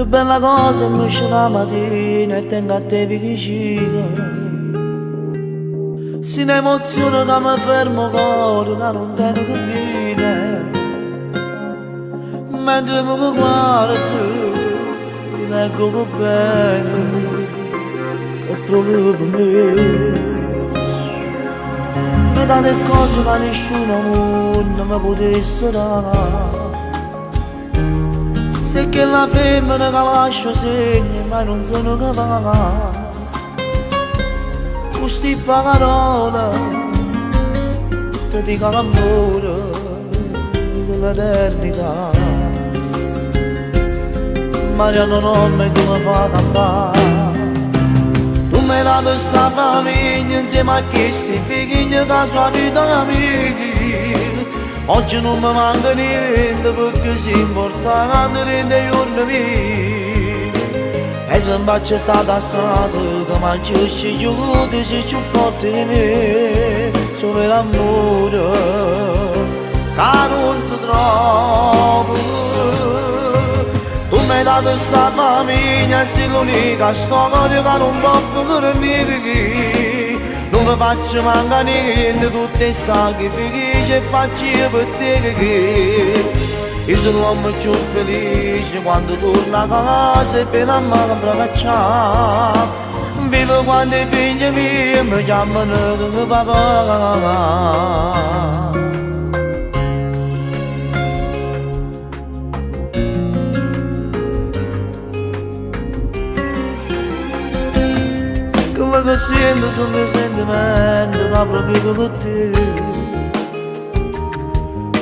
Che bella cosa mi esce la mattina e tengo a te vicino. Si ne emoziona che mi fermo cuore che non tengo che vita. Mentre mi guardo mi leggo che bene che proprio per me. Mi dà le cose che nessuno mondo mi potesse dare. Se che la femmina che lascio segni ma non sono capace. Queste parole ti dico l'amore dell'eternità. Mariano non mi come fa cantare. Tu mi hai dato sta famiglia insieme a questi figli che la sua vita mia. Oggi non mi manca niente perché si importante rende giorni miei. E se mi accettata a strada che mangiasci gli aiuti sei più forte di me. Solo l'amore che non si trova. Tu mi hai dato sta famiglia e sei l'unica storia che non posso dormire. Non mi faccio mancare niente, tutti i sacrifici e faccio io per te che io sono l'uomo più felice quando torno a casa e per la mamma per cacciare. Vivo quando i figli miei mi chiamano papà. Quello che sento sono i sentimenti ma proprio per te.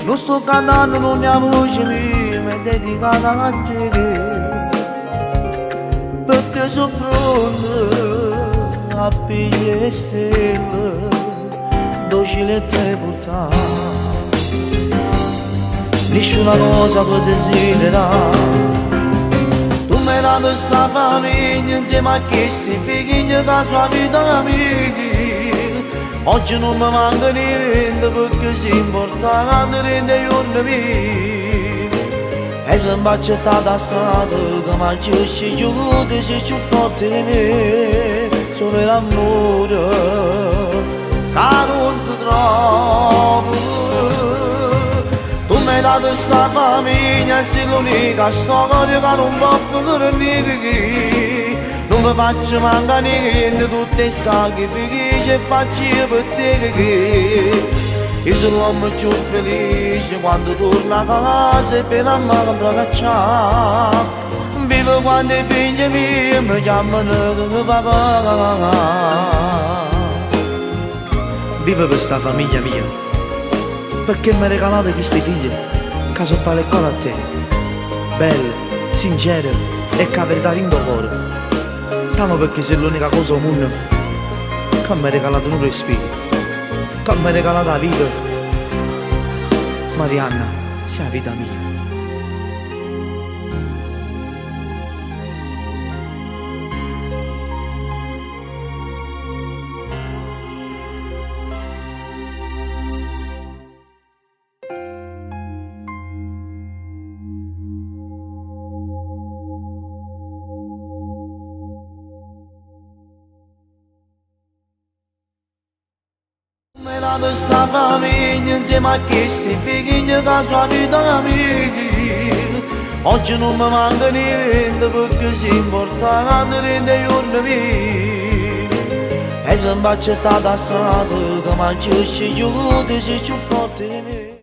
Non sto cantando con mia voce mia, ma è dedicata a te. Perché sono pronto a pigliare le stelle, docile e te portare. Nessuna cosa può desiderare. Tu mi hai dato sta famiglia insieme a questi figli che la sua vita mia. Oggi non mi manca niente perché si importante rende giorni miei. E se mi accettata a strada che mangiasci gli aiuti sei più forte di me. Solo l'amore che non si trova. Tu mi hai dato sta famiglia e sei l'unica storia che non posso dormire. Non mi faccio mancare niente, tutti i sacrifici e faccio io per te che io sono l'uomo più felice quando torno a casa e per la mamma per cacciare. Vivo quando i figli miei mi chiamano papà. Vivo per sta famiglia mia, perché mi hai regalato questi figli che sono tale cuore a te, belle, sincere e che verità in tuo cuore. Tamo perché sei l'unica cosa al mondo che mi hai regalato un respiro, che mi hai regalato la vita. Marianna, sei la vita mia. Mi hai dato sta famiglia insieme a questi figli che la sua vita mia. Oggi non mi manca niente perché si importante rende giorni miei. E se mi accettata a strada che mangiasci gli aiuti sei più forte di me.